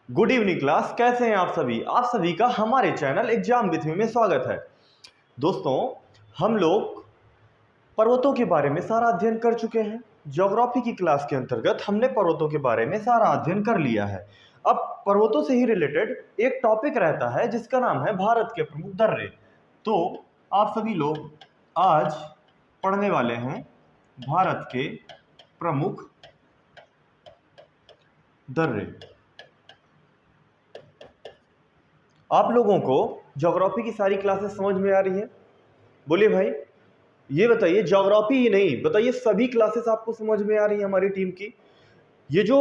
Good evening class, कैसे हैं आप सभी का हमारे चैनल एग्जाम विथ मी में स्वागत है। दोस्तों, हम लोग पर्वतों के बारे में सारा अध्ययन कर चुके हैं। ज्योग्राफी की क्लास के अंतर्गत हमने पर्वतों के बारे में सारा अध्ययन कर लिया है। अब पर्वतों से ही रिलेटेड एक टॉपिक रहता है जिसका नाम है भारत के प्रमुख दर्रे। तो आप सभी लोग आज पढ़ने वाले हैं भारत के प्रमुख दर्रे। आप लोगों को ज्योग्राफी की सारी क्लासेस समझ में आ रही है? बोलिए भाई, ये बताइए, ज्योग्राफी ही नहीं, बताइए सभी क्लासेस आपको समझ में आ रही है हमारी टीम की? ये जो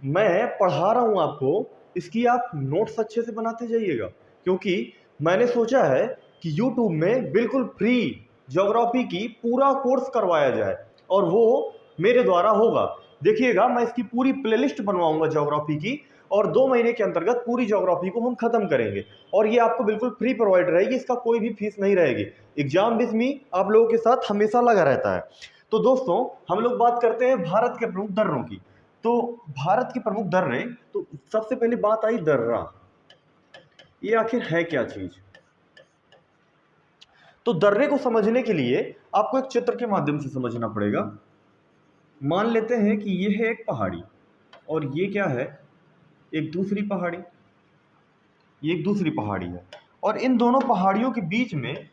मैं पढ़ा रहा हूं आपको, इसकी आप नोट्स अच्छे से बनाते जाइएगा, क्योंकि मैंने सोचा है कि YouTube में बिल्कुल फ्री ज्योग्राफी की पूरा कोर्स करवाया जाए और वो मेरे द्वारा होगा। देखिएगा, मैं इसकी पूरी प्लेलिस्ट बनवाऊंगा ज्योग्राफी की और 2 महीने के अंतर्गत पूरी ज्योग्राफी को हम खत्म करेंगे और ये आपको बिल्कुल फ्री प्रोवाइड रहेगी, इसका कोई भी फीस नहीं रहेगी। एग्जाम विथ मी आप लोगों के साथ हमेशा लगा रहता है। तो दोस्तों, हम लोग बात करते हैं भारत के प्रमुख दर्रों की। तो भारत के प्रमुख दर्रे, तो सबसे पहले बात आई दर्रा। ये आखिर है क्या चीज? तो दर्रे को समझने के लिए आपको एक चित्र के माध्यम से समझना पड़ेगा। मान लेते हैं कि ये है एक पहाड़ी और ये क्या है, एक दूसरी पहाड़ी। ये एक दूसरी पहाड़ी है और इन दोनों पहाड़ियों के बीच में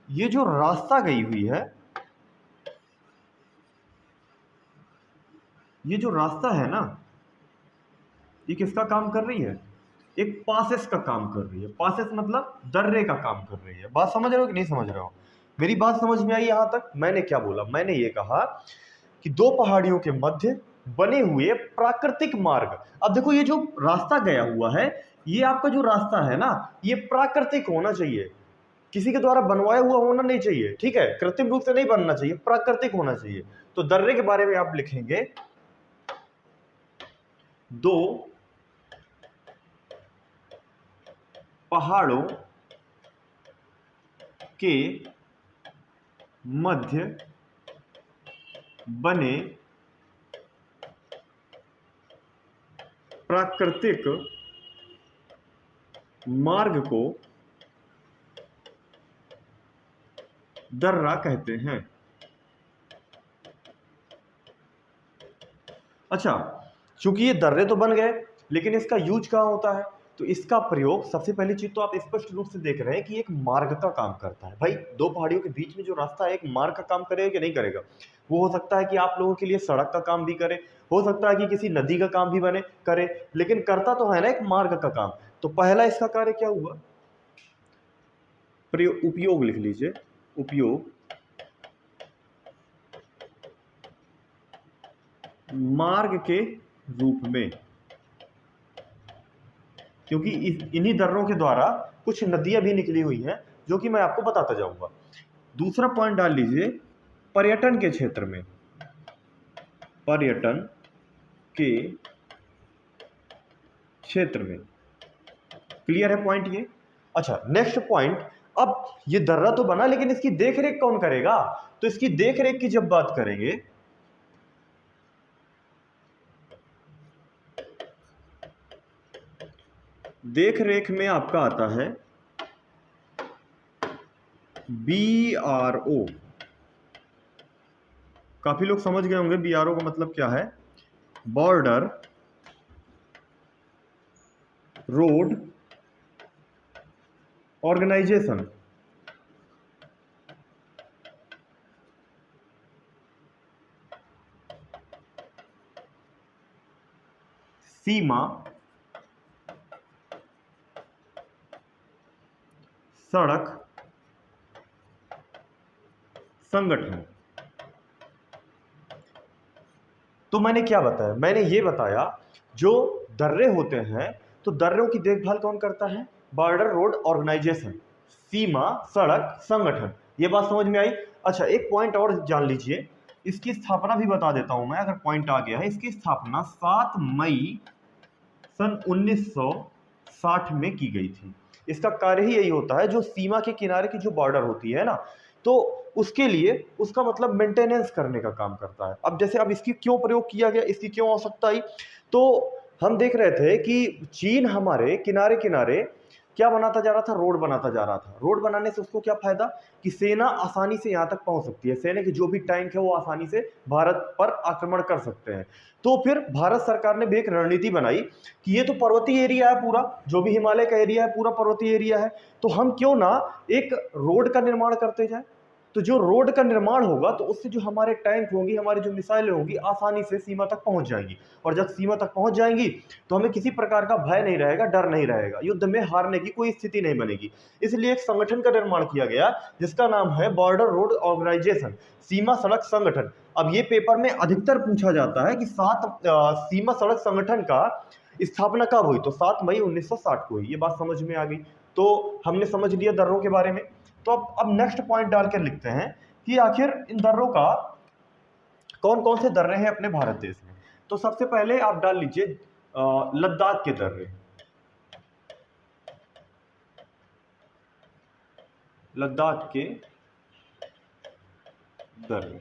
ये जो रास्ता गई हुई है, ये जो रास्ता है ना, ये किसका काम कर रही है? एक पासेस का काम कर रही है। पासेस मतलब दर्रे का काम कर रही है। बात समझ रहे हो कि नहीं समझ रहे हो? मेरी बात समझ में आई यहां तक? मैंने क्या बोला? मैंने ये कहा कि दो पहाड़ियों के मध्य बने हुए प्राकृतिक मार्ग। अब देखो, ये जो रास्ता गया हुआ है, ये आपका जो रास्ता है ना, ये प्राकृतिक होना चाहिए, किसी के द्वारा बनवाया हुआ होना नहीं चाहिए। ठीक है, कृत्रिम रूप से नहीं बनना चाहिए, प्राकृतिक होना चाहिए। तो दर्रे के बारे में आप लिखेंगे, दो पहाड़ों के मध्य बने प्राकृतिक मार्ग को दर्रा कहते हैं। अच्छा, चूंकि ये दर्रे तो बन गए, लेकिन इसका यूज कहाँ होता है? तो इसका प्रयोग, सबसे पहली चीज तो आप स्पष्ट रूप से देख रहे हैं कि एक मार्ग का काम करता है। भाई, दो पहाड़ियों के बीच में जो रास्ता है, एक मार्ग का काम करेगा कि नहीं करेगा? वो हो सकता है कि आप लोगों के लिए सड़क का काम भी करे, हो सकता है कि किसी नदी का काम भी बने करे, लेकिन करता तो है ना एक मार्ग का काम। तो पहला इसका कार्य क्या हुआ? उपयोग लिख लीजिए, उपयोग मार्ग के रूप में, क्योंकि इन्हीं दर्रों के द्वारा कुछ नदियां भी निकली हुई हैं जो कि मैं आपको बताता जाऊंगा। दूसरा पॉइंट डाल लीजिए, पर्यटन के क्षेत्र में, पर्यटन के क्षेत्र में। क्लियर है पॉइंट ये? अच्छा, नेक्स्ट पॉइंट, अब ये दर्रा तो बना, लेकिन इसकी देखरेख कौन करेगा? तो इसकी देखरेख की जब बात करेंगे, देखरेख में आपका आता है BRO। काफी लोग समझ गए होंगे BRO का मतलब क्या है। Border road organisation. सीमा सड़क संगठन। तो मैंने क्या बताया? मैंने ये बताया, जो दर्रे होते हैं, तो दर्रों की देखभाल कौन करता है? बॉर्डर रोड ऑर्गेनाइजेशन, सीमा सड़क संगठन। ये बात समझ में आई? अच्छा, एक पॉइंट और जान लीजिए, इसकी स्थापना भी बता देता हूं मैं, अगर पॉइंट आ गया है। इसकी स्थापना 7 मई सन 1960 में की गई थी। इसका कार्य ही यही होता है, जो सीमा के किनारे की जो बॉर्डर होती है ना, तो उसके लिए उसका मतलब मेंटेनेंस करने का काम करता है। अब जैसे, अब इसकी क्यों प्रयोग किया गया, इसकी क्यों आवश्यकता आई? तो हम देख रहे थे कि चीन हमारे किनारे किनारे क्या बनाता जा रहा था, रोड बनाता जा रहा था। रोड बनाने से उसको क्या फायदा कि सेना आसानी से यहाँ तक पहुंच सकती है, सेना के जो भी टैंक है वो आसानी से भारत पर आक्रमण कर सकते हैं। तो फिर भारत सरकार ने भी एक रणनीति बनाई कि ये तो पर्वतीय एरिया है, पूरा जो भी हिमालय का एरिया है पूरा पर्वतीय एरिया है, तो हम क्यों ना एक रोड का निर्माण करते जाए। तो जो रोड का निर्माण होगा तो उससे जो हमारे टैंक होंगी, हमारी जो मिसाइलें होंगी, आसानी से सीमा तक पहुंच जाएंगी। और जब सीमा तक पहुंच जाएंगी तो हमें किसी प्रकार का भय नहीं रहेगा, डर नहीं रहेगा, युद्ध में हारने की कोई स्थिति नहीं बनेगी। इसलिए एक संगठन का निर्माण किया गया जिसका नाम है बॉर्डर रोड ऑर्गेनाइजेशन, सीमा सड़क संगठन। अब ये पेपर में अधिकतर पूछा जाता है कि सीमा सड़क संगठन का स्थापना कब हुई, तो 7 मई 1960 को हुई। ये बात समझ में आ गई, तो हमने समझ लिया दर्रों के बारे में। तो अब नेक्स्ट पॉइंट डालकर लिखते हैं कि आखिर इन दर्रों का कौन कौन से दर्रे हैं अपने भारत देश में। तो सबसे पहले आप डाल लीजिए लद्दाख के दर्रे। लद्दाख के दर्रे,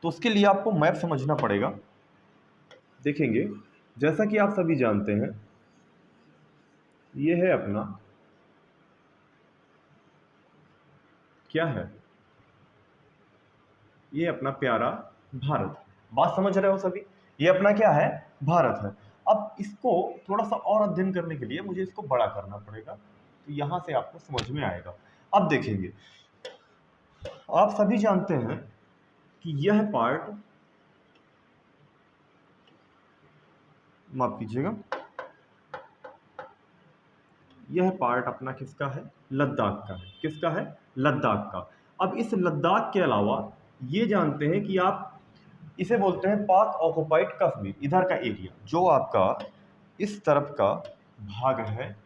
तो उसके लिए आपको मैप समझना पड़ेगा। देखेंगे, जैसा कि आप सभी जानते हैं, ये है अपना, क्या है, ये अपना प्यारा भारत। बात समझ रहे हो सभी, ये अपना क्या है, भारत है। अब इसको थोड़ा सा और अध्ययन करने के लिए मुझे इसको बड़ा करना पड़ेगा, तो यहां से आपको समझ में आएगा। अब देखेंगे, आप सभी जानते हैं कि यह पार्ट, माफ कीजिएगा, यह पार्ट अपना किसका है, लद्दाख का है। किसका है, लद्दाख का। अब इस लद्दाख के अलावा ये जानते हैं कि आप इसे बोलते हैं पाक ऑक्युपाइड कश्मीर। इधर का एरिया जो आपका इस तरफ का भाग है,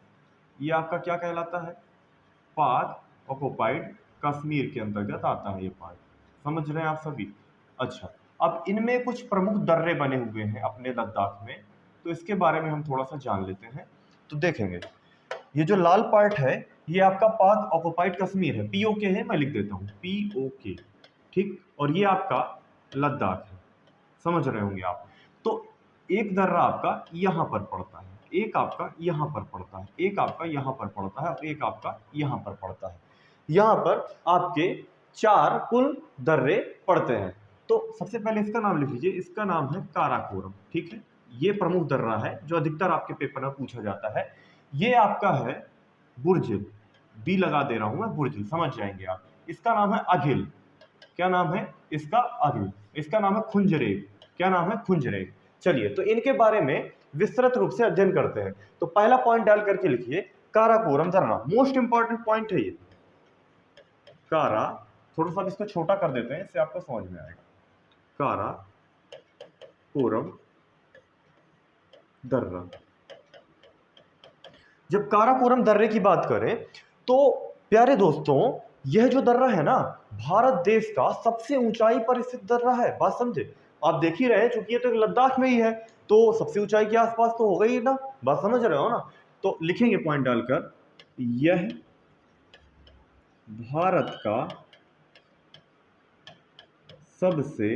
ये आपका क्या कहलाता है, पाक ऑक्युपाइड कश्मीर के अंतर्गत आता है ये पार्ट। समझ रहे हैं आप सभी। अच्छा, अब इनमें कुछ प्रमुख दर्रे बने हुए हैं अपने लद्दाख में, तो इसके बारे में हम थोड़ा सा जान लेते हैं। तो देखेंगे, ये जो लाल पार्ट है ये आपका पाक ऑक्युपाइड कश्मीर है, पीओके है, मैं लिख देता हूँ पीओके, ठीक। और ये आपका लद्दाख है, समझ रहे होंगे आप। तो एक दर्रा आपका यहां पर पड़ता है, एक आपका यहां पर पड़ता है, एक आपका यहां पर पड़ता है, और एक आपका यहां पर पड़ता है। यहां पर आपके 4 कुल दर्रे पड़ते हैं। तो सबसे पहले इसका नाम लिख लीजिए, इसका नाम है काराकोरम, ठीक है। ये प्रमुख दर्रा है जो अधिकतर आपके पेपर में पूछा जाता है। ये आपका है बुर्जिल, बी लगा दे रहा हूं मैं, बुर्जिल समझ जाएंगे आप। इसका नाम है अघिल, क्या नाम है इसका, अघिल। इसका नाम है खुंजरेग, क्या नाम है, खुंजरेग। चलिए, तो इनके बारे में विस्तृत रूप से अध्ययन करते हैं। तो पहला पॉइंट डाल करके लिखिए काराकोरम दर्रा, मोस्ट इंपॉर्टेंट पॉइंट है ये कारा। थोड़ा सा इसको छोटा कर देते हैं, इससे आपको समझ में आएगा। काराकोरम दर्रा, जब काराकोरम दर्रे की बात करें तो प्यारे दोस्तों, यह जो दर्रा है ना, भारत देश का सबसे ऊंचाई पर स्थित दर्रा है। बात समझे, आप देख ही रहे हैं, चूंकि ये तो लद्दाख में ही है, तो सबसे ऊंचाई के आसपास तो हो गई ना। बात समझ रहे हो ना। तो लिखेंगे पॉइंट डालकर, यह भारत का सबसे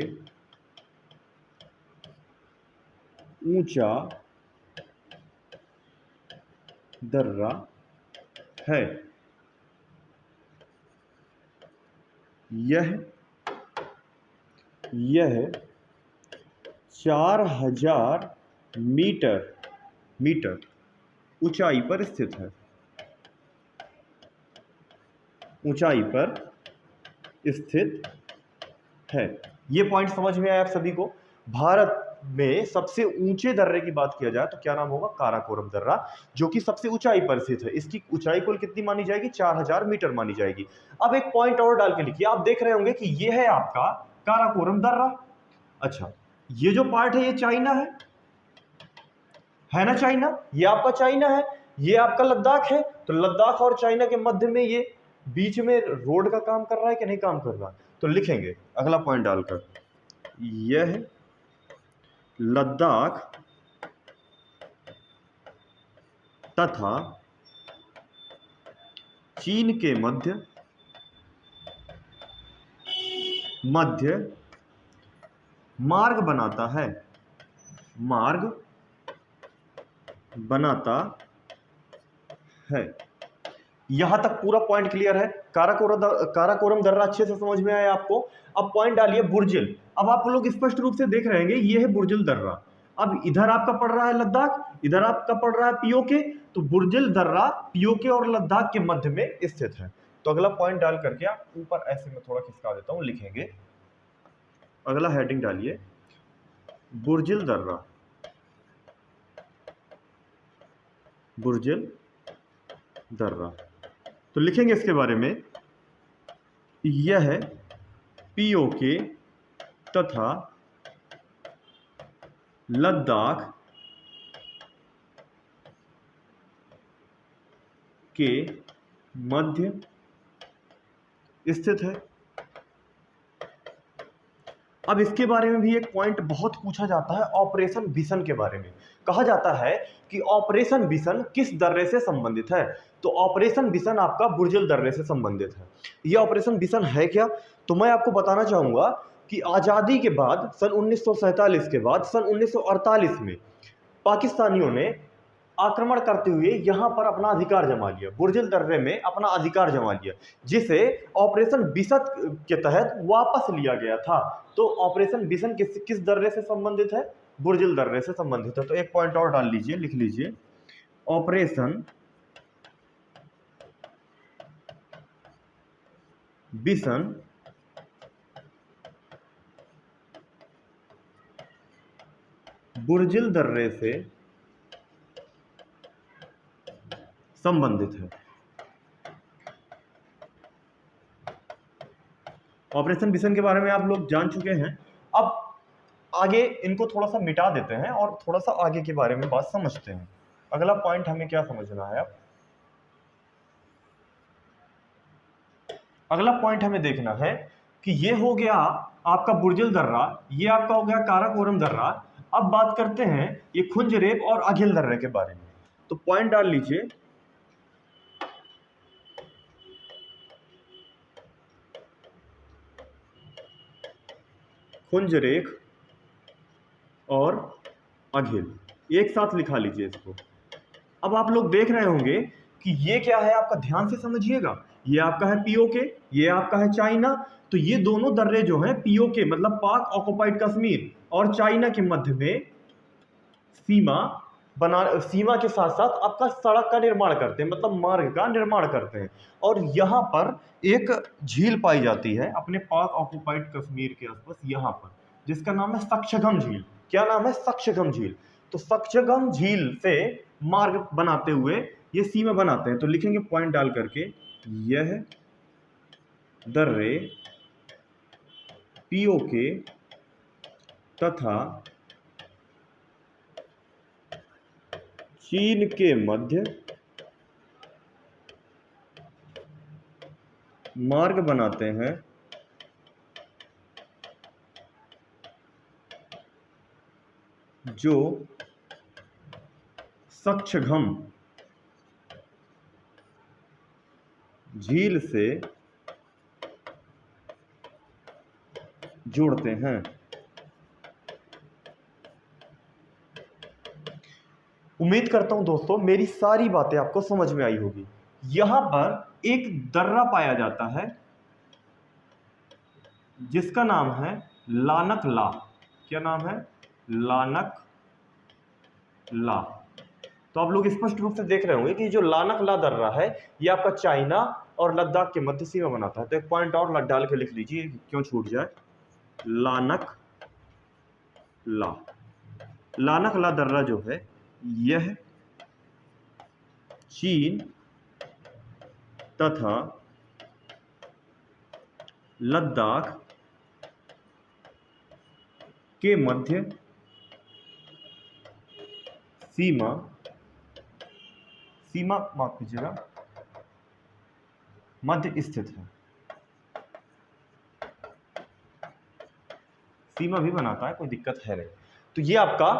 ऊंचा दर्रा है। यह 4000 मीटर ऊंचाई पर स्थित है, ऊंचाई पर स्थित है। ये पॉइंट समझ में आया आप सभी को। भारत में सबसे ऊंचे दर्रे की बात किया जाए तो क्या नाम होगा, काराकोरम दर्रा, जो कि सबसे ऊंचाई पर स्थित है। इसकी ऊंचाई कुल कितनी मानी जाएगी, 4000 मीटर मानी जाएगी। अब एक पॉइंट और डाल के लिखिए, आप देख रहे होंगे कि ये है आपका काराकोरम दर्रा। अच्छा, ये जो पार्ट है ये चाइना है ना, चाइना, ये आपका चाइना है, ये आपका लद्दाख है। तो लद्दाख और चाइना के मध्य में ये बीच में रोड का काम कर रहा है कि नहीं काम कर रहा। तो लिखेंगे अगला पॉइंट डालकर, यह लद्दाख तथा चीन के मध्य मार्ग बनाता है। मार्ग बनाता है। यहां तक पूरा पॉइंट क्लियर है। काराकोरम दर्रा अच्छे से समझ में आया आपको। अब पॉइंट डालिए बुर्जिल। अब आप लोग स्पष्ट रूप से देख रहे हैं ये है बुर्जिल दर्रा। अब इधर आपका पड़ रहा है लद्दाख, इधर आपका पड़ रहा है पीओके, तो बुर्जिल दर्रा पीओके और लद्दाख के मध्य में स्थित है। तो अगला पॉइंट डाल करके आप ऊपर ऐसे में थोड़ा खिसका देता हूं, लिखेंगे। अगला हेडिंग डालिए बुर्जिल दर्रा। बुर्जिल दर्रा तो लिखेंगे इसके बारे में, यह पीओके तथा लद्दाख के मध्य स्थित है। अब इसके बारे में भी एक पॉइंट बहुत पूछा जाता है, ऑपरेशन बिसन के बारे में। कहा जाता है कि ऑपरेशन बिसन किस दर्रे से संबंधित है। तो ऑपरेशन बिसन आपका बुर्जिल दर्रे से संबंधित है। यह ऑपरेशन बिसन है क्या, तो मैं आपको बताना चाहूंगा कि आज़ादी के बाद सन 1947 के बाद सन 1948 में पाकिस्तानियों ने आक्रमण करते हुए यहां पर अपना अधिकार जमा लिया, बुर्जिल दर्रे में अपना अधिकार जमा लिया, जिसे ऑपरेशन बिसन के तहत वापस लिया गया था। तो ऑपरेशन बिसन किस दर्रे से संबंधित है, बुर्जिल दर्रे से संबंधित है। तो एक पॉइंट और डाल लीजिए, लिख लीजिए ऑपरेशन बिसन बुर्जिल दर्रे से संबंधित है। ऑपरेशन बिसन के बारे में आप लोग जान चुके हैं। अब आगे इनको थोड़ा सा मिटा देते हैं और थोड़ा सा आगे के बारे में बात समझते हैं। अगला पॉइंट हमें क्या समझना है, अब अगला पॉइंट हमें देखना है कि ये हो गया आपका बुर्जिल दर्रा, ये आपका हो गया काराकोरम दर्रा। अब बात करते हैं ये खुंजरेब और अघिल दर्रे के बारे में। तो पॉइंट डाल लीजिए खुंजरेख और अघिल, एक साथ लिखा लीजिए इसको। अब आप लोग देख रहे होंगे कि ये क्या है, आपका ध्यान से समझिएगा। ये आपका है पीओके, ये आपका है चाइना। तो ये दोनों दर्रे जो हैं पीओके मतलब पाक ऑक्युपाइड कश्मीर और चाइना के मध्य में सीमा के साथ साथ आपका सड़क का निर्माण करते हैं, मतलब मार्ग का निर्माण करते हैं। और यहाँ पर एक झील पाई जाती है अपने पाक ऑक्युपाइड कश्मीर के आसपास, यहाँ पर, जिसका नाम है सक्शगम झील। क्या नाम है, सक्शगम झील। तो सक्शगम झील से मार्ग बनाते हुए ये सीमा बनाते हैं। तो लिखेंगे पॉइंट डाल करके, यह दर्रे पीओके तथा चीन के मध्य मार्ग बनाते हैं, जो सक्शगम झील से जोड़ते हैं। उम्मीद करता हूं दोस्तों मेरी सारी बातें आपको समझ में आई होगी। यहां पर एक दर्रा पाया जाता है जिसका नाम है लानक ला। क्या नाम है, लानक ला। तो आप लोग स्पष्ट रूप से देख रहे होंगे कि जो लानक ला दर्रा है ये आपका चाइना और लद्दाख के मध्य सीमा बनाता है। तो एक पॉइंट और डाल के लिख लीजिए क्यों छूट जाए, लानक ला। लानक ला दर्रा जो है यह चीन तथा लद्दाख के मध्य सीमा माफ कीजिएगा, मध्य स्थित है। सीमा भी बनाता है, कोई दिक्कत है नहीं। तो ये आपका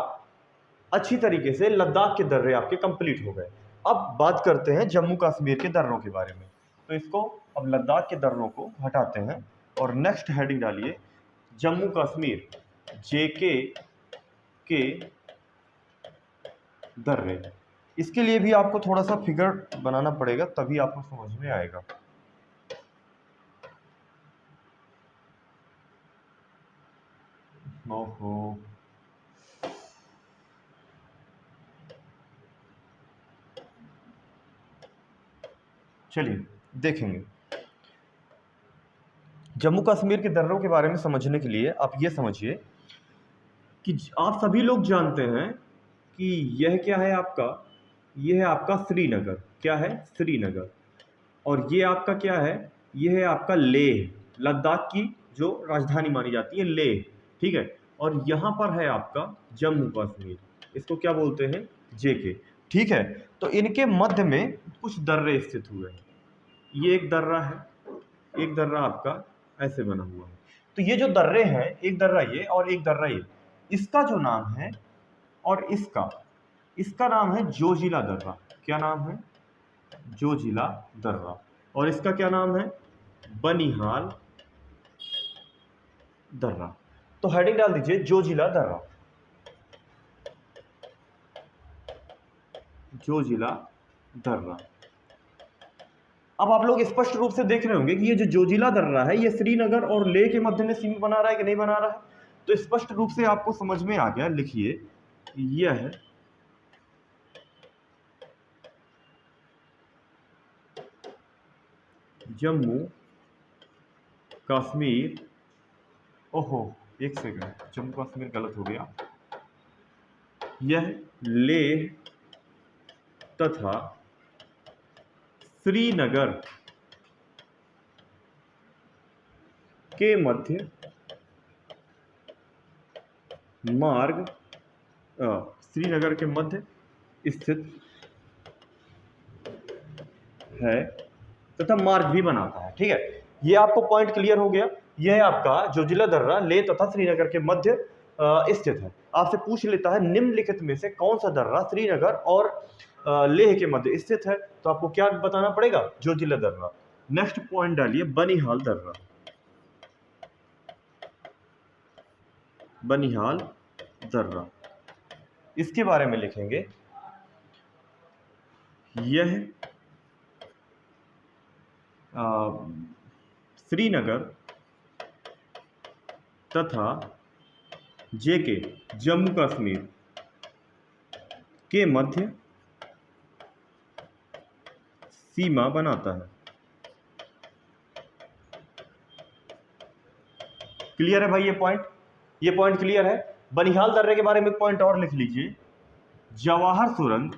अच्छी तरीके से लद्दाख के दर्रे आपके कंप्लीट हो गए। अब बात करते हैं जम्मू कश्मीर के दर्रों के बारे में। तो इसको अब लद्दाख के दर्रों को हटाते हैं और नेक्स्ट हेडिंग डालिए जम्मू कश्मीर जेके के दर्रे। इसके लिए भी आपको थोड़ा सा फिगर बनाना पड़ेगा, तभी आपको समझ में आएगा। ओहो, चलिए देखेंगे। जम्मू कश्मीर के दर्रों के बारे में समझने के लिए आप ये समझिए कि आप सभी लोग जानते हैं कि यह क्या है आपका, यह है आपका श्रीनगर। क्या है? श्रीनगर। और ये आपका क्या है? ये है आपका लेह, लद्दाख की जो राजधानी मानी जाती है, लेह। ठीक है। और यहाँ पर है आपका जम्मू कश्मीर, इसको क्या बोलते हैं? जेके। ठीक है। तो इनके मध्य में कुछ दर्रे स्थित हुए हैं। ये एक दर्रा है, एक दर्रा आपका ऐसे बना हुआ है। तो ये जो दर्रे हैं, एक दर्रा ये और एक दर्रा ये, इसका जो नाम है और इसका इसका नाम है जोजिला दर्रा। क्या नाम है? जोजिला दर्रा। और इसका क्या नाम है? बनिहाल दर्रा। तो हेडिंग डाल दीजिए जोजिला दर्रा, जोजिला दर्रा। अब आप लोग स्पष्ट रूप से देख रहे होंगे कि ये जो जोजिला दर्रा है, ये श्रीनगर और लेह के मध्य में सीमा बना रहा है कि नहीं बना रहा है? तो स्पष्ट रूप से आपको समझ में आ गया। लिखिए, यह है जम्मू कश्मीर। ओहो, एक सेकंड, जम्मू कश्मीर गलत हो गया। यह लेह तथा श्रीनगर के मध्य मार्ग, श्रीनगर के मध्य स्थित है तथा मार्ग भी बनाता है। ठीक है, ये आपको पॉइंट क्लियर हो गया। यह है आपका जोजिला दर्रा लेह तथा श्रीनगर के मध्य स्थित है। आपसे पूछ लेता है निम्नलिखित में से कौन सा दर्रा श्रीनगर और लेह के मध्य स्थित है, तो आपको क्या बताना पड़ेगा? जोजिला दर्रा। नेक्स्ट पॉइंट डालिए, बनिहाल दर्रा। बनिहाल दर्रा, इसके बारे में लिखेंगे, यह श्रीनगर तथा जेके जम्मू कश्मीर के मध्य सीमा बनाता है। क्लियर है भाई? ये पॉइंट क्लियर है। बनिहाल दर्रे के बारे में एक पॉइंट और लिख लीजिए, जवाहर सुरंग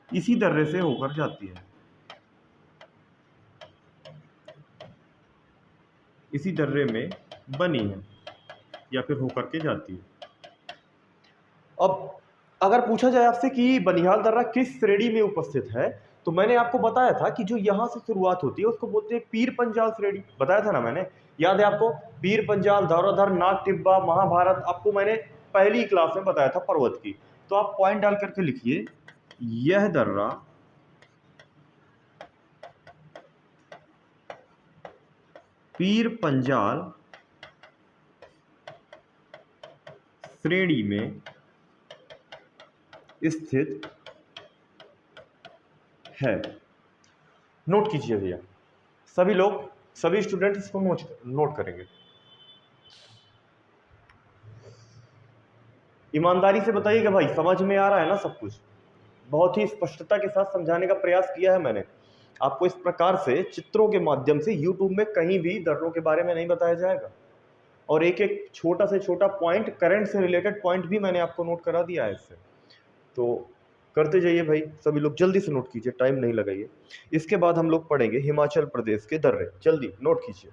इसी दर्रे से होकर जाती है, इसी दर्रे में बनी है या फिर होकर के जाती है। अब अगर पूछा जाए आपसे कि बनिहाल दर्रा किस श्रेणी में उपस्थित है, तो मैंने आपको बताया था कि जो यहां से शुरुआत होती है उसको बोलते हैं पीर पंजाल श्रेणी। बताया था ना मैंने, याद है आपको? पीर पंजाल, धौराधर, नाग टिब्बा, महाभारत, आपको मैंने पहली क्लास में बताया था पर्वत की। तो आप पॉइंट डाल करके लिखिए, यह दर्रा पीर पंजाल श्रेणी में स्थित है। नोट कीजिए भैया, सभी लोग, सभी स्टूडेंट इसको नोट करेंगे। ईमानदारी से बताइएगा भाई, समझ में आ रहा है ना सब कुछ? बहुत ही स्पष्टता के साथ समझाने का प्रयास किया है मैंने आपको। इस प्रकार से चित्रों के माध्यम से यूट्यूब में कहीं भी दर्रों के बारे में नहीं बताया जाएगा। और एक एक छोटा से छोटा पॉइंट, करंट से रिलेटेड पॉइंट भी मैंने आपको नोट करा दिया है इससे। तो करते जाइए भाई, सभी लोग जल्दी से नोट कीजिए, टाइम नहीं लगाइए। इसके बाद हम लोग पढ़ेंगे हिमाचल प्रदेश के दर्रे। जल्दी नोट कीजिए।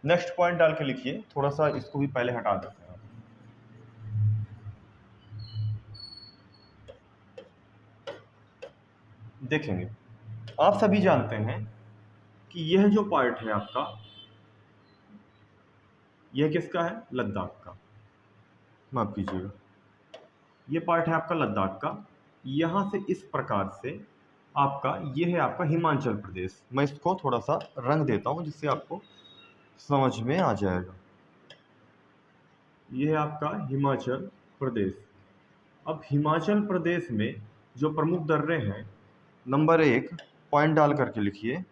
नेक्स्ट पॉइंट डाल के लिखिए, थोड़ा सा इसको भी पहले हटा देते हैं। देखेंगे, आप सभी जानते हैं कि यह जो पार्ट है आपका, यह किसका है? लद्दाख का। माफ कीजिएगा, ये पार्ट है आपका लद्दाख का। यहाँ से इस प्रकार से आपका ये है आपका हिमाचल प्रदेश। मैं इसको थोड़ा सा रंग देता हूँ जिससे आपको समझ में आ जाएगा। ये है आपका हिमाचल प्रदेश। अब हिमाचल प्रदेश में जो प्रमुख दर्रे हैं, नंबर 1 पॉइंट डाल करके लिखिए,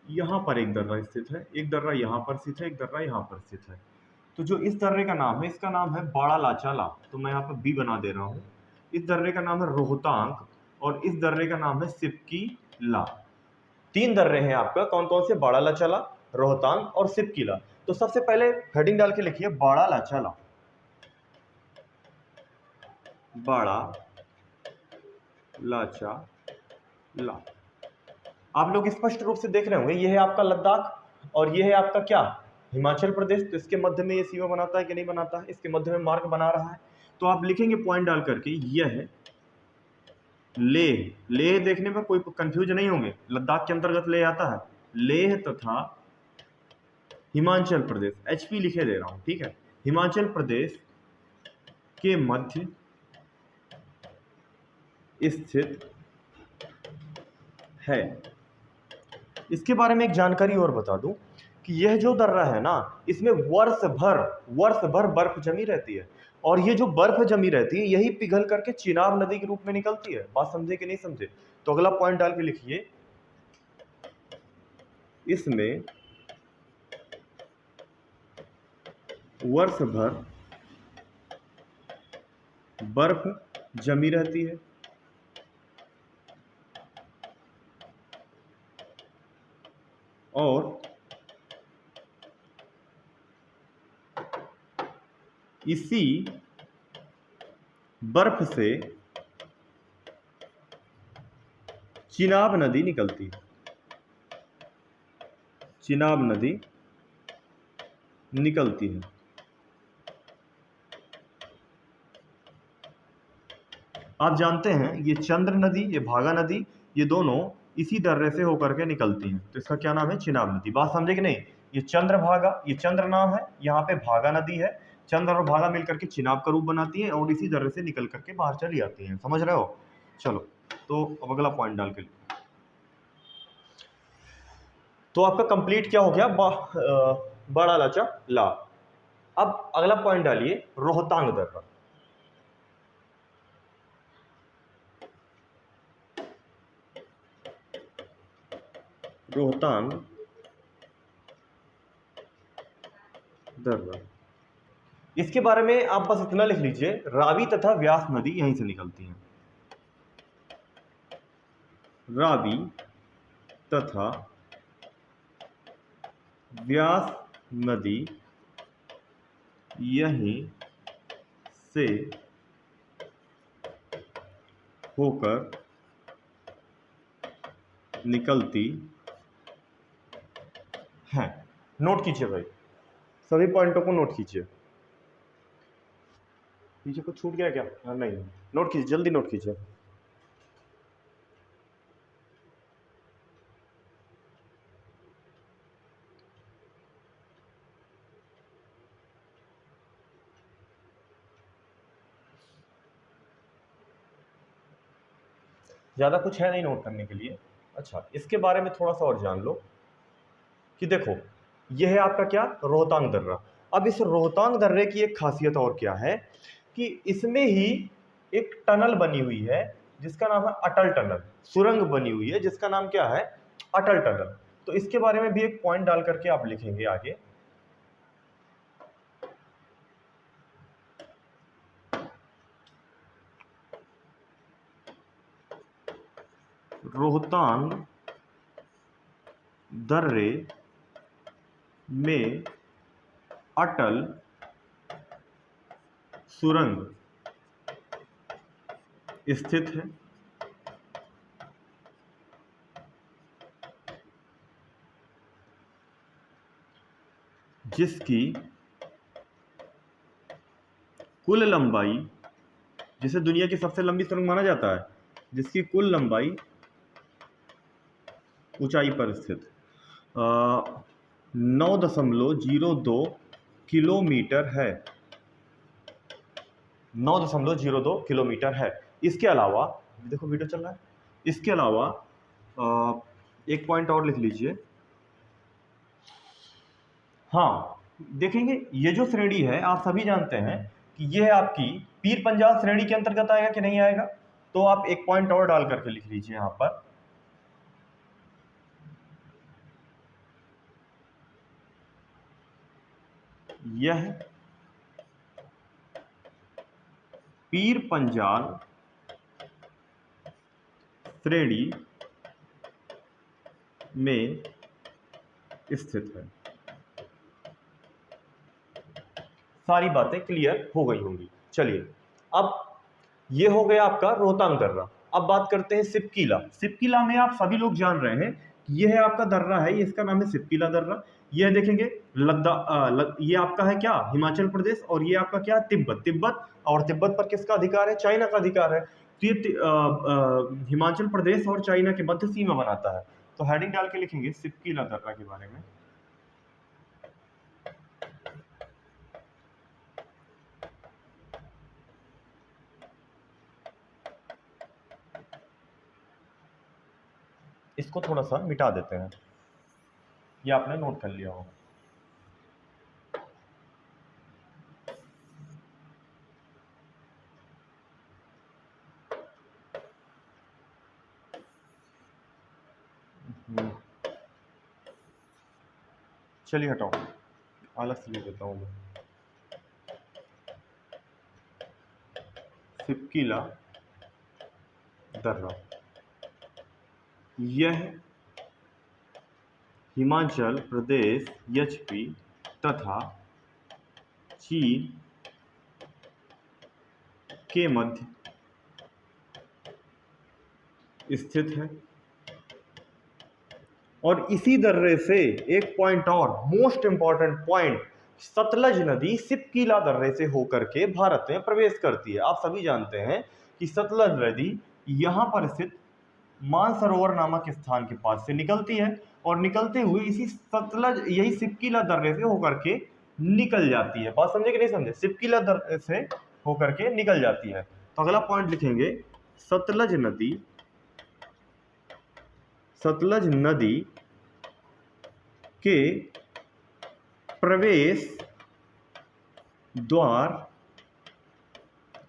यहाँ पर एक दर्रा स्थित है, एक दर्रा यहाँ पर स्थित है, एक दर्रा यहाँ पर स्थित है। तो जो इस दर्रे का नाम है, इसका नाम है बाड़ा लाचाला, तो मैं यहाँ पर बी बना दे रहा हूँ। इस दर्रे का नाम है रोहतांग और इस दर्रे का नाम है सिपकी ला। 3 दर्रे हैं आपका, कौन कौन से? बाड़ा लाचाला, रोहतांग और सिपकी ला। तो सबसे पहले हेडिंग डाल के लिखिए बाड़ा लाचाला। बाड़ा लाचाला। आप लोग स्पष्ट रूप से देख रहे होंगे, ये है आपका लद्दाख और ये है आपका क्या? हिमाचल प्रदेश। तो इसके मध्य में ये सीमा बनाता है कि नहीं बनाता है? इसके मध्य में मार्ग बना रहा है। तो आप लिखेंगे पॉइंट डाल करके, यह है लेह। लेह देखने में कोई कंफ्यूज नहीं होंगे, लद्दाख के अंतर्गत लेह आता है। लेह तथा हिमाचल प्रदेश, एचपी लिखे दे रहा हूं, ठीक है। हिमाचल प्रदेश के मध्य स्थित है। इसके बारे में एक जानकारी और बता दूं कि यह जो दर्रा है ना, इसमें वर्ष भर बर्फ जमी रहती है और ये जो बर्फ जमी रहती है यही पिघल करके चिनाब नदी के रूप में निकलती है। बात समझे कि नहीं समझे? तो अगला पॉइंट डाल के लिखिए, इसमें वर्ष भर बर्फ जमी रहती है और इसी बर्फ से चिनाब नदी निकलती है। चिनाब नदी निकलती है। आप जानते हैं ये चंद्र नदी, ये भागा नदी, ये दोनों इसी दर्रे से होकर के निकलती हैं। तो इसका क्या नाम है? चिनाब नदी। बात समझे कि नहीं? ये चंद्रभागा, ये चंद्र नाम है, यहाँ पे भागा नदी है। चंद्र और भागा मिलकर के चिनाब का रूप बनाती है और इसी दर्रे से निकल करके बाहर चली आती है। समझ रहे हो? चलो, तो अब अगला पॉइंट डाल के, तो आपका कंप्लीट क्या हो गया? बड़ा लाचा ला। अब अगला पॉइंट डालिए, रोहतांग दर्रा। रोहतांग दर्रा, इसके बारे में आप बस इतना लिख लीजिए, रावी तथा व्यास नदी यहीं से निकलती हैं। रावी तथा व्यास नदी यहीं से होकर निकलती है। नोट कीजिए भाई, सभी पॉइंटों को नोट कीजिए। पीछे कुछ छूट गया क्या? नहीं, नोट कीजिए, जल्दी नोट कीजिए। ज़्यादा कुछ है नहीं नोट करने के लिए। अच्छा, इसके बारे में थोड़ा सा और जान लो कि देखो, यह है आपका क्या? रोहतांग दर्रा। अब इस रोहतांग दर्रे की एक खासियत और क्या है कि इसमें ही एक टनल बनी हुई है जिसका नाम है अटल टनल। सुरंग बनी हुई है जिसका नाम क्या है? अटल टनल। तो इसके बारे में भी एक पॉइंट डाल करके आप लिखेंगे आगे, रोहतांग दर्रे में अटल सुरंग स्थित है। जिसकी कुल लंबाई, जिसे दुनिया की सबसे लंबी सुरंग माना जाता है, जिसकी कुल लंबाई ऊंचाई पर स्थित 9.02 किलोमीटर है। 9.02 किलोमीटर है। इसके अलावा देखो वीडियो चल रहा है, इसके अलावा एक पॉइंट और लिख लीजिए। हाँ, देखेंगे ये जो श्रेणी है आप सभी जानते हैं कि ये आपकी पीर पंजाल श्रेणी के अंतर्गत आएगा कि नहीं आएगा, तो आप एक पॉइंट और डाल करके लिख लीजिए यहां पर। यह पीर पंजाल श्रेणी में स्थित है। सारी बातें क्लियर हो गई होंगी। चलिए, अब ये हो गया आपका रोहतांग दर्रा। अब बात करते हैं सिपकीला। सिपकीला में आप सभी लोग जान रहे हैं कि यह है आपका दर्रा है, इसका नाम है सिपकीला दर्रा। यह देखेंगे ये आपका है क्या, हिमाचल प्रदेश, और ये आपका क्या, तिब्बत। तिब्बत, और तिब्बत पर किसका अधिकार है, चाइना का अधिकार है। तो ये हिमाचल प्रदेश और चाइना के मध्य सीमा बनाता है। तो हेडिंग डाल के लिखेंगे सिपकीला दर्रा के बारे में। इसको थोड़ा सा मिटा देते हैं, ये आपने नोट कर लिया होगा। चलिए हटाओ, अलग से लिख देता हूँ मैं। सिपकीला दर्रा यह हिमाचल प्रदेश एचपी तथा चीन के मध्य स्थित है। और इसी दर्रे से एक पॉइंट और, मोस्ट इंपॉर्टेंट पॉइंट, सतलज नदी सिपकीला दर्रे से होकर के भारत में प्रवेश करती है। आप सभी जानते हैं कि सतलज नदी यहां पर स्थित मानसरोवर नामक स्थान के पास से निकलती है, और निकलते हुए इसी सतलज, यही सिपकीला दर्रे से होकर के निकल जाती है। बात समझे कि नहीं समझे, सिपकीला दर्रे से होकर के निकल जाती है। तो अगला पॉइंट लिखेंगे, सतलज नदी के प्रवेश द्वार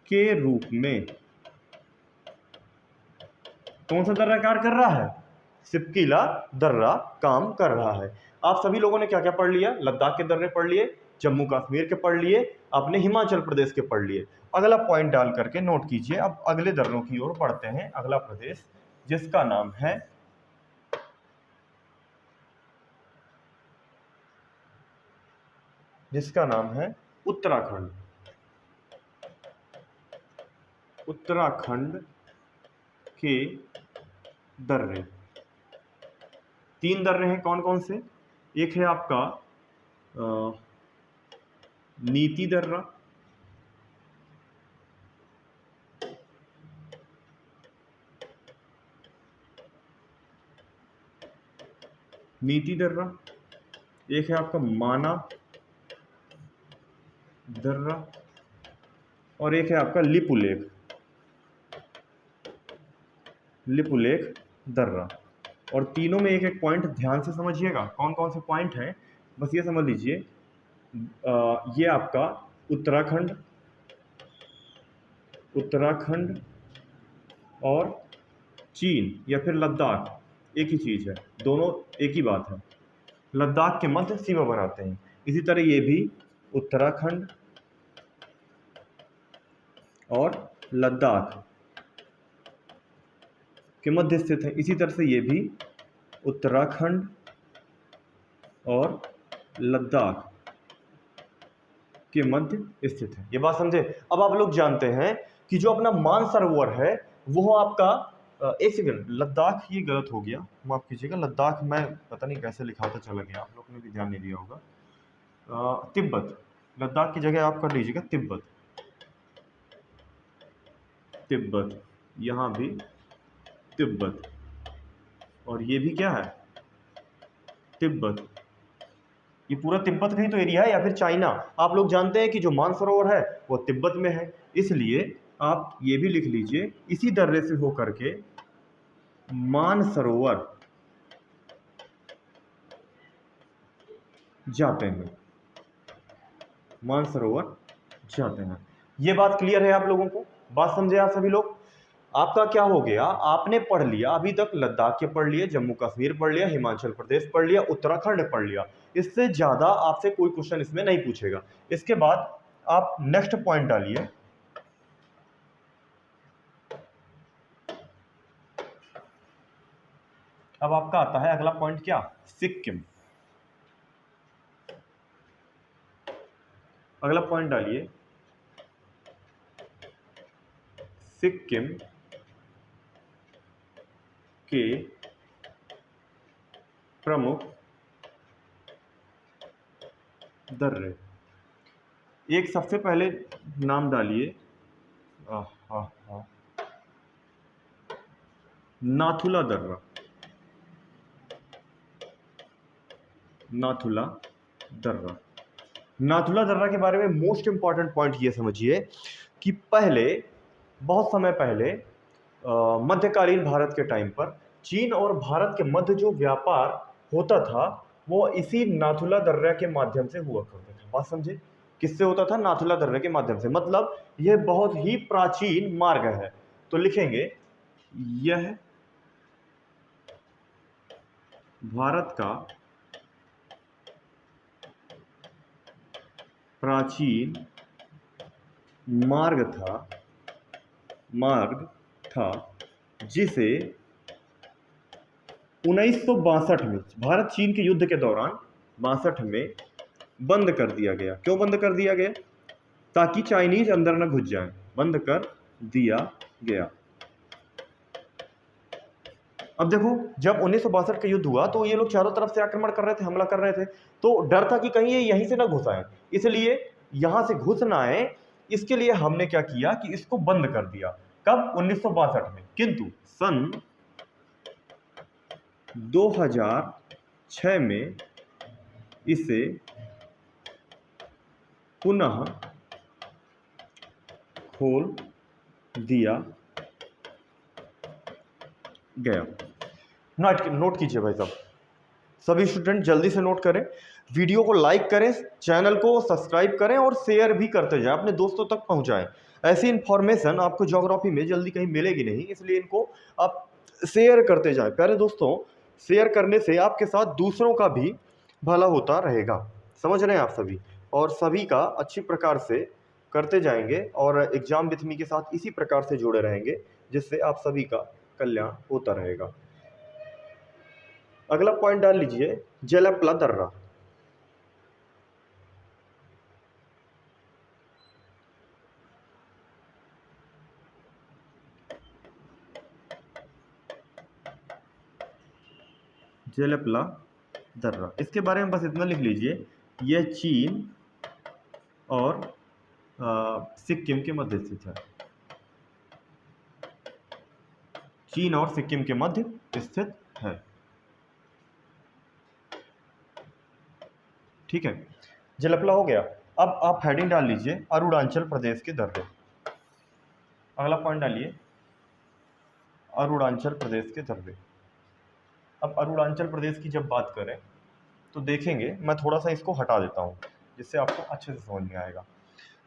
के रूप में कौन सा दर्रा कार्य कर रहा है, सिपकीला दर्रा काम कर रहा है। आप सभी लोगों ने क्या क्या पढ़ लिया, लद्दाख के दर्रे पढ़ लिए, जम्मू कश्मीर के पढ़ लिए, आपने हिमाचल प्रदेश के पढ़ लिए। अगला पॉइंट डाल करके नोट कीजिए। अब अगले दर्रों की ओर बढ़ते हैं। अगला प्रदेश जिसका नाम है उत्तराखंड। उत्तराखंड के दर्रे, 3 दर्रे हैं, कौन कौन से, एक है आपका नीति दर्रा, एक है आपका माना दर्रा, और एक है आपका लिपुलेख दर्रा। और तीनों में एक एक पॉइंट ध्यान से समझिएगा। कौन कौन से पॉइंट हैं, बस ये समझ लीजिए। ये आपका उत्तराखंड और चीन या फिर लद्दाख एक ही चीज़ है, दोनों एक ही बात है। लद्दाख के मध्य सीमा बनाते हैं। इसी तरह ये भी उत्तराखंड और लद्दाख के मध्य स्थित है। इसी तरह से ये भी उत्तराखंड और लद्दाख के मध्य स्थित है। ये बात समझे। अब आप लोग जानते हैं कि जो अपना मानसरोवर है वो आपका, एक सेकंड, लद्दाख ये गलत हो गया, माफ कीजिएगा। लद्दाख मैं पता नहीं कैसे लिखा था, चला गया, आप लोग ने भी ध्यान नहीं दिया होगा। तिब्बत, लद्दाख की जगह आप कर लीजिएगा तिब्बत। तिब्बत, यहाँ भी तिब्बत, और ये भी क्या है, तिब्बत। ये पूरा तिब्बत का ही तो एरिया है, या फिर चाइना। आप लोग जानते हैं कि जो मानसरोवर है वो तिब्बत में है, इसलिए आप ये भी लिख लीजिए इसी दर्रे से होकर के मानसरोवर जाते हैं, मानसरोवर जाते हैं। ये बात क्लियर है आप लोगों को? बात समझे आप सभी लोग? आपका क्या हो गया, आपने पढ़ लिया अभी तक, लद्दाख के पढ़ लिए, जम्मू कश्मीर पढ़ लिया, हिमाचल प्रदेश पढ़ लिया, उत्तराखंड पढ़ लिया। इससे ज्यादा आपसे कोई क्वेश्चन इसमें नहीं पूछेगा। इसके बाद आप नेक्स्ट पॉइंट डालिए। अब आपका आता है अगला पॉइंट, क्या, सिक्किम। अगला पॉइंट डालिए, सिक्किम के प्रमुख दर्रे। एक सबसे पहले नाम डालिए, नाथुला दर्रा। नाथुला दर्रा, नाथुला दर्रा के बारे में मोस्ट इंपॉर्टेंट पॉइंट ये समझिए कि पहले, बहुत समय पहले, मध्यकालीन भारत के टाइम पर चीन और भारत के मध्य जो व्यापार होता था वो इसी नाथुला दर्रा के माध्यम से हुआ करता था। बात समझे? किससे होता था? नाथुला दर्रे के माध्यम से। मतलब यह बहुत ही प्राचीन मार्ग है। तो लिखेंगे यह भारत का प्राचीन मार्ग था जिसे 1962 में, भारत चीन के युद्ध के दौरान 62 में बंद कर दिया गया। क्यों बंद कर दिया गया? ताकि चाइनीज अंदर न घुस जाए, बंद कर दिया गया। अब देखो, जब 1962 का युद्ध हुआ तो ये लोग चारों तरफ से आक्रमण कर रहे थे, हमला कर रहे थे, तो डर था कि कहीं ये यहीं से ना घुस आए, इसलिए यहां से घुस ना आए, इसके लिए हमने क्या किया कि इसको बंद कर दिया। कब? 1962 में। किंतु सन 2006 में इसे पुनः खोल दिया गया। नोट कीजिए भाई साहब, सभी स्टूडेंट जल्दी से नोट करें, वीडियो को लाइक करें, चैनल को सब्सक्राइब करें और शेयर भी करते जाएं, अपने दोस्तों तक पहुंचाएं। ऐसी इंफॉर्मेशन आपको ज्योग्राफी में जल्दी कहीं मिलेगी नहीं, इसलिए इनको आप शेयर करते जाएं। प्यारे दोस्तों, शेयर करने से आपके साथ दूसरों का भी भला होता रहेगा। समझ रहे हैं आप सभी? और सभी का अच्छी प्रकार से करते जाएंगे और एग्जाम विथ मी के साथ इसी प्रकार से जुड़े रहेंगे, जिससे आप सभी का कल्याण होता रहेगा। अगला पॉइंट डाल लीजिए, जेलपला दर्रा। जेलपला दर्रा, इसके बारे में बस इतना लिख लीजिए, यह चीन और सिक्किम के मध्य स्थित है। चीन और सिक्किम के मध्य स्थित है। ठीक है, जेलपला हो गया। अब आप हेडिंग डाल लीजिए, अरुणाचल प्रदेश के दर्रे। अगला पॉइंट डालिए, अरुणाचल प्रदेश के दर्रे। अब अरुणाचल प्रदेश की जब बात करें तो देखेंगे, मैं थोड़ा सा इसको हटा देता हूँ जिससे आपको अच्छे से समझ में आएगा।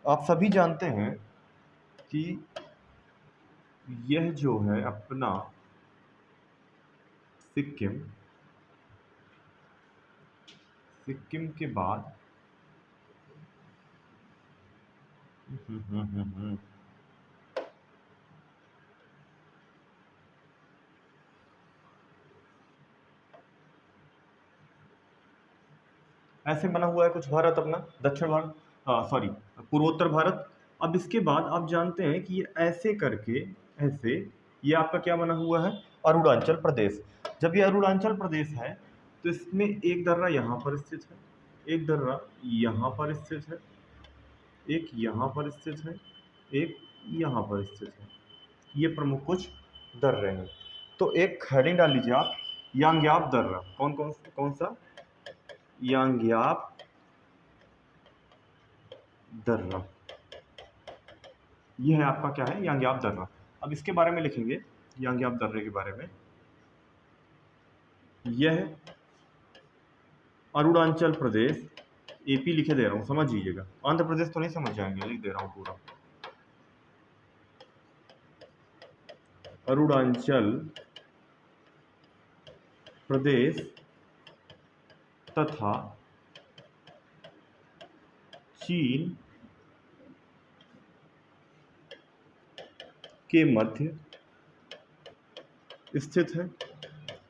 आप सभी जानते हैं कि यह जो है अपना सिक्किम, सिक्किम के बाद ऐसे बना हुआ है कुछ भारत अपना, दक्षिण भारत, सॉरी, पूर्वोत्तर भारत। अब इसके बाद आप जानते हैं कि ये ऐसे करके, ऐसे, ये आपका क्या बना हुआ है? अरुणाचल प्रदेश। जब ये अरुणाचल प्रदेश है तो इसमें एक दर्रा यहाँ पर स्थित है, एक दर्रा यहाँ पर स्थित है, एक यहाँ पर स्थित है, एक यहाँ पर स्थित है। ये प्रमुख कुछ दर्रे हैं। तो एक हेडिंग डाल लीजिए आप, यांग्याप दर्रा। कौन सा? यांग्याप दर्रा। ये है आपका क्या है? यांग्याप दर्रा। अब इसके बारे में लिखेंगे, यांग्याप दर्रे के बारे में। यह अरुणाचल प्रदेश, एपी लिखे दे रहा हूँ, समझ लीजिएगा। आंध्र प्रदेश तो नहीं समझ जाएंगे, लिख दे रहा हूँ पूरा। अरुणाचल प्रदेश तथा चीन के मध्य स्थित है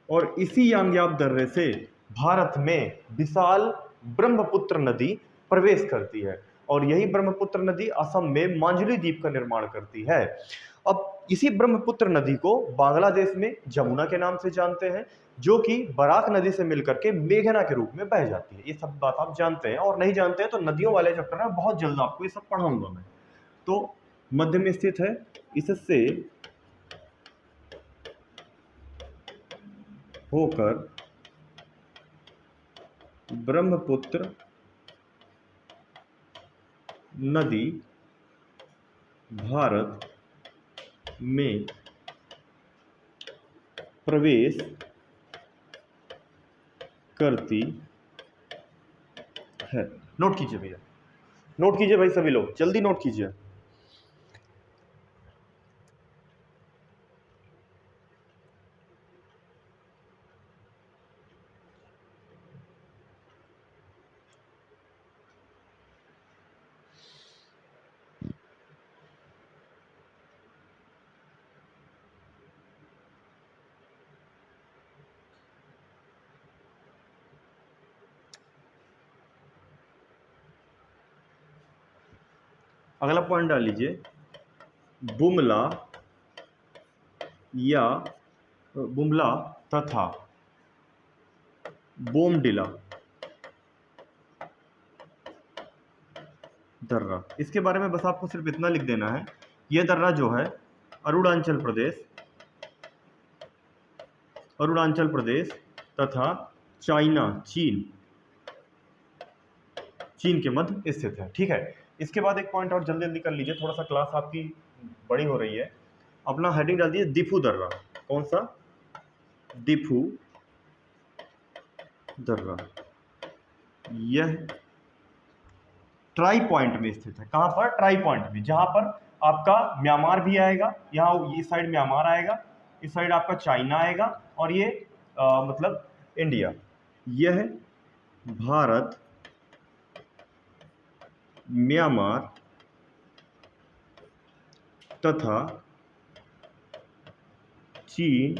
और इसी यांग्याप दर्रे से भारत में विशाल ब्रह्मपुत्र नदी प्रवेश करती है और यही ब्रह्मपुत्र नदी असम में मांजुली द्वीप का निर्माण करती है। अब इसी ब्रह्मपुत्र नदी को बांग्लादेश में जमुना के नाम से जानते हैं, जो कि बराक नदी से मिलकर के मेघना के रूप में बह जाती है। ये सब बात आप जानते हैं, और नहीं जानते हैं तो नदियों वाले चैप्टर में बहुत जल्द आपको ये सब पढ़ाऊंगा मैं। तो मध्य में स्थित है, इससे होकर ब्रह्मपुत्र नदी भारत में प्रवेश करती है। नोट कीजिए भैया, नोट कीजिए भाई, सभी लोग जल्दी नोट कीजिए। अगला पॉइंट डाल लीजिए, बुमला या बुमला तथा बोमडिला दर्रा। इसके बारे में बस आपको सिर्फ इतना लिख देना है, यह दर्रा जो है अरुणाचल प्रदेश तथा चीन के मध्य स्थित है। ठीक है। इसके बाद एक पॉइंट और जल्दी जल्दी कर लीजिए, थोड़ा सा क्लास आपकी बड़ी हो रही है। अपना हेडिंग डाल दीजिए दिफू दर्रा। कौन सा? दिफू दर्रा। यह ट्राई पॉइंट में स्थित है। कहां पर? ट्राई पॉइंट में, जहां पर आपका म्यांमार भी आएगा, यहाँ इस साइड म्यांमार आएगा, इस साइड आपका चाइना आएगा, और ये मतलब इंडिया। यह भारत, म्यांमार तथा चीन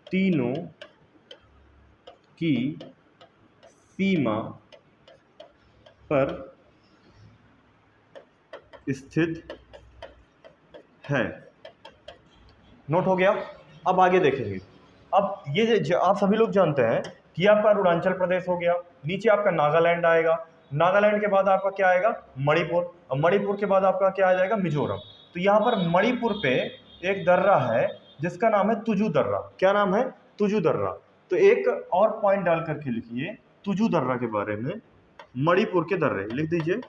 तीनों की सीमा पर स्थित है। नोट हो गया? अब आगे देखेंगे। अब ये आप सभी लोग जानते हैं कि आपका अरुणाचल प्रदेश हो गया, नीचे आपका नागालैंड आएगा, नागालैंड के बाद आपका क्या आएगा? मणिपुर, और मणिपुर के बाद आपका क्या आ जाएगा? मिजोरम। तो यहाँ पर मणिपुर पे एक दर्रा है जिसका नाम है तुजू दर्रा। क्या नाम है? तुजू दर्रा। तो एक और पॉइंट डाल करके लिखिए तुजू दर्रा के बारे में। मणिपुर के दर्रे लिख दीजिए,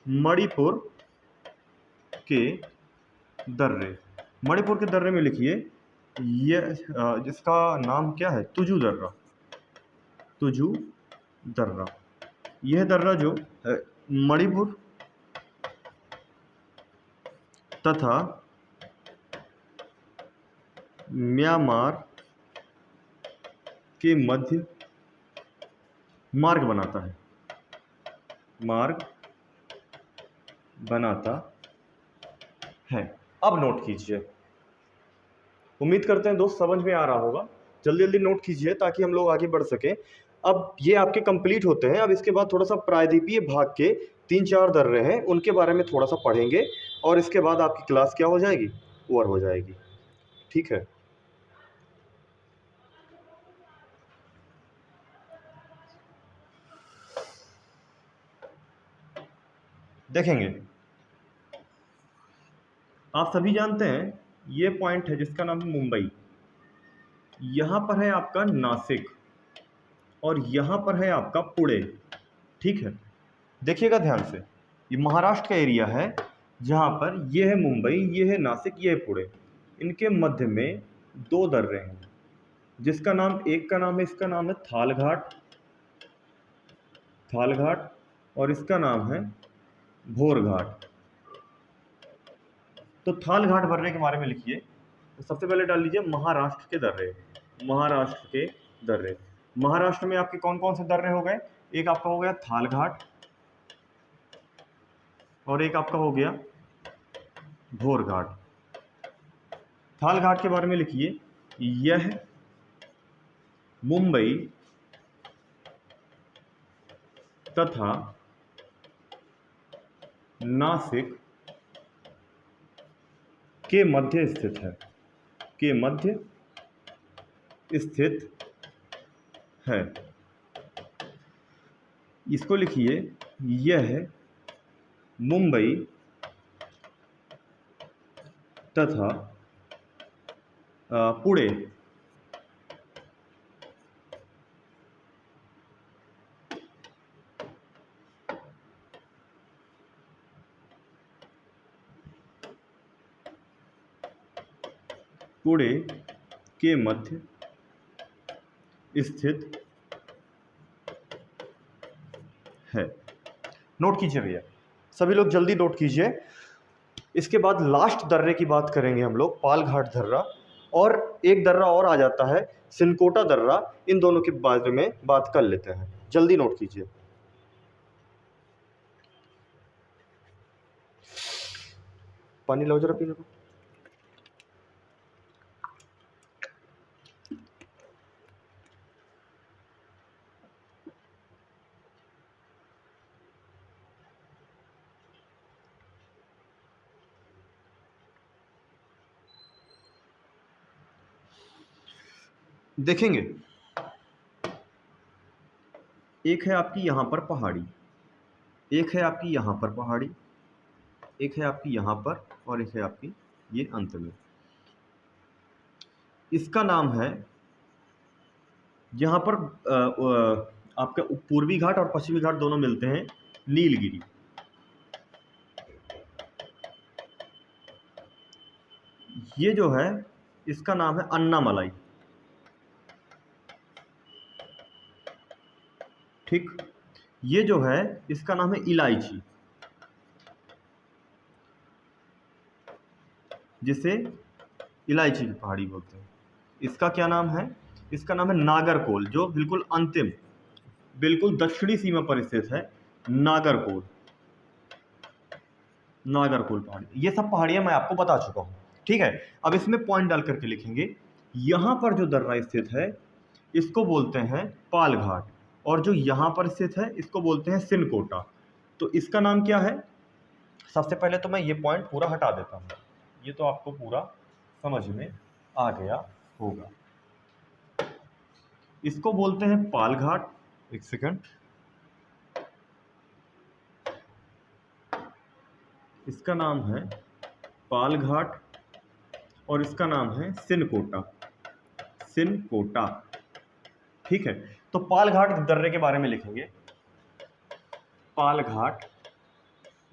मणिपुर के दर्रे। मणिपुर के दर्रे में लिखिए, ये जिसका नाम क्या है? तुजू दर्रा। तुजू दर्रा। यह दर्रा जो मणिपुर तथा म्यांमार के मध्य मार्ग बनाता है, मार्ग बनाता है। अब नोट कीजिए, उम्मीद करते हैं दोस्त समझ में आ रहा होगा। जल्दी जल्दी नोट कीजिए ताकि हम लोग आगे बढ़ सकें। अब ये आपके कंप्लीट होते हैं। अब इसके बाद थोड़ा सा प्रायद्वीपीय भाग के 3-4 दर्रे हैं, उनके बारे में थोड़ा सा पढ़ेंगे, और इसके बाद आपकी क्लास क्या हो जाएगी? ओवर हो जाएगी। ठीक है। देखेंगे, आप सभी जानते हैं ये पॉइंट है जिसका नाम है मुंबई, यहां पर है आपका नासिक और यहां पर है आपका पुणे। ठीक है, देखिएगा ध्यान से, ये महाराष्ट्र का एरिया है जहां पर ये है मुंबई, ये है नासिक, ये है पुणे। इनके मध्य में दो दर्रे हैं जिसका नाम, एक का नाम है, इसका नाम है थालघाट, थालघाट, और इसका नाम है भोरघाट। तो थालघाट दर्रे के बारे में लिखिए। तो सबसे पहले डाल लीजिए महाराष्ट्र के दर्रे, महाराष्ट्र के दर्रे। महाराष्ट्र में आपके कौन कौन से दर्रे हो गए? एक आपका हो गया थालघाट और एक आपका हो गया भोरघाट। थालघाट के बारे में लिखिए, यह मुंबई तथा नासिक के मध्य स्थित है, के मध्य स्थित है। इसको लिखिए, यह मुंबई तथा पुणे पुणे के मध्य स्थित है। नोट कीजिए भैया, सभी लोग जल्दी नोट कीजिए। इसके बाद लास्ट दर्रे की बात करेंगे हम लोग, पालघाट दर्रा, और एक दर्रा और आ जाता है सिनकोटा दर्रा। इन दोनों के बारे में बात कर लेते हैं, जल्दी नोट कीजिए। पानी लो जरा पीने को। देखेंगे, एक है आपकी यहां पर पहाड़ी, एक है आपकी यहां पर पहाड़ी, एक है आपकी यहां पर, और एक है आपकी ये अंत में। इसका नाम है, यहां पर आपका पूर्वी घाट और पश्चिमी घाट दोनों मिलते हैं, नीलगिरी। ये जो है इसका नाम है अन्नामलाई। ठीक, ये जो है इसका नाम है इलायची, जिसे इलायची की पहाड़ी बोलते हैं। इसका क्या नाम है? इसका नाम है नागरकोल, जो बिल्कुल अंतिम, बिल्कुल दक्षिणी सीमा पर स्थित है, नागरकोल। नागरकोल पहाड़ी, ये सब पहाड़ियां मैं आपको बता चुका हूं। ठीक है, अब इसमें पॉइंट डाल करके लिखेंगे, यहां पर जो दर्रा स्थित है इसको बोलते हैं पालघाट, और जो यहां पर स्थित है इसको बोलते हैं सिनकोटा। तो इसका नाम क्या है? सबसे पहले तो मैं ये पॉइंट पूरा हटा देता हूं, ये तो आपको पूरा समझ में आ गया होगा। इसको बोलते हैं पालघाट, एक सेकंड, इसका नाम है पालघाट और इसका नाम है सिनकोटा, सिनकोटा। ठीक है, तो पालघाट दर्रे के बारे में लिखेंगे, पालघाट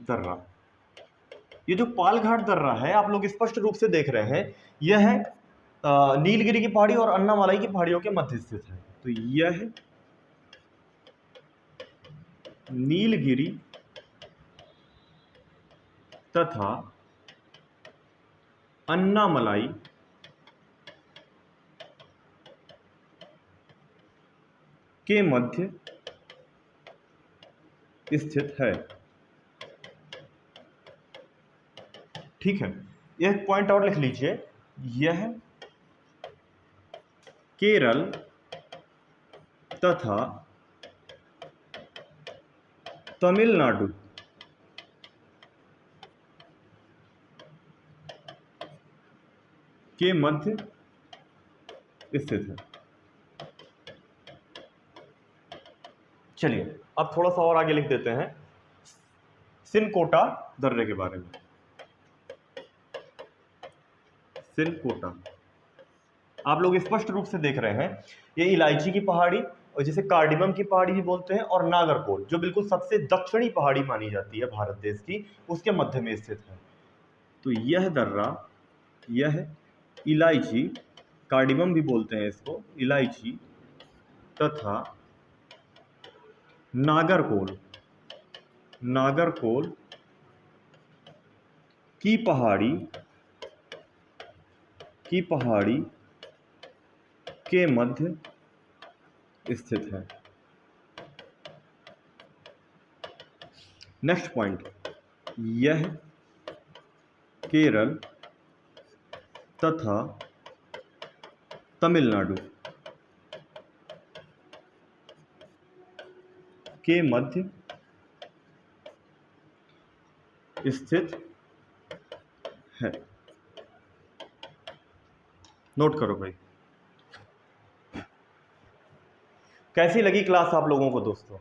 दर्रा। ये जो पालघाट दर्रा है आप लोग स्पष्ट रूप से देख रहे हैं, यह है नीलगिरी की पहाड़ी और अन्नामलाई की पहाड़ियों के मध्य स्थित है। तो यह है नीलगिरी तथा अन्नामलाई के मध्य स्थित है। ठीक है, यह पॉइंट और लिख लीजिए, यह केरल तथा तमिलनाडु के मध्य स्थित है। चलिए अब थोड़ा सा और आगे लिख देते हैं, सिनकोटा दर्रे के बारे में। सिनकोटा आप लोग स्पष्ट रूप से देख रहे हैं, ये इलायची की पहाड़ी और जिसे कार्डिमम की पहाड़ी भी बोलते हैं, और नागरकोल जो बिल्कुल सबसे दक्षिणी पहाड़ी मानी जाती है भारत देश की, उसके मध्य में स्थित है। तो यह दर्रा, यह इलायची, कार्डिमम भी बोलते हैं इसको, इलायची तथा नागरकोल, नागरकोल की पहाड़ी के मध्य स्थित है। नेक्स्ट पॉइंट, यह केरल तथा तमिलनाडु के मध्य स्थित है। नोट करो भाई। कैसी लगी क्लास आप लोगों को दोस्तों?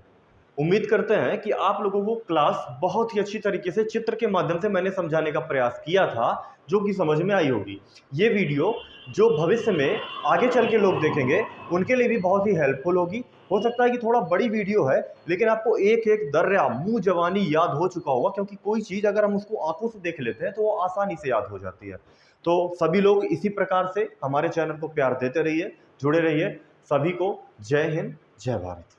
उम्मीद करते हैं कि आप लोगों को क्लास बहुत ही अच्छी तरीके से चित्र के माध्यम से मैंने समझाने का प्रयास किया था, जो कि समझ में आई होगी। ये वीडियो जो भविष्य में आगे चल के लोग देखेंगे उनके लिए भी बहुत ही हेल्पफुल होगी। हो सकता है कि थोड़ा बड़ी वीडियो है, लेकिन आपको एक एक दर्रा मुंह जवानी याद हो चुका होगा, क्योंकि कोई चीज़ अगर हम उसको आंखों से देख लेते हैं तो वो आसानी से याद हो जाती है। तो सभी लोग इसी प्रकार से हमारे चैनल को प्यार देते रहिए, जुड़े रहिए। सभी को जय हिंद, जय भारत।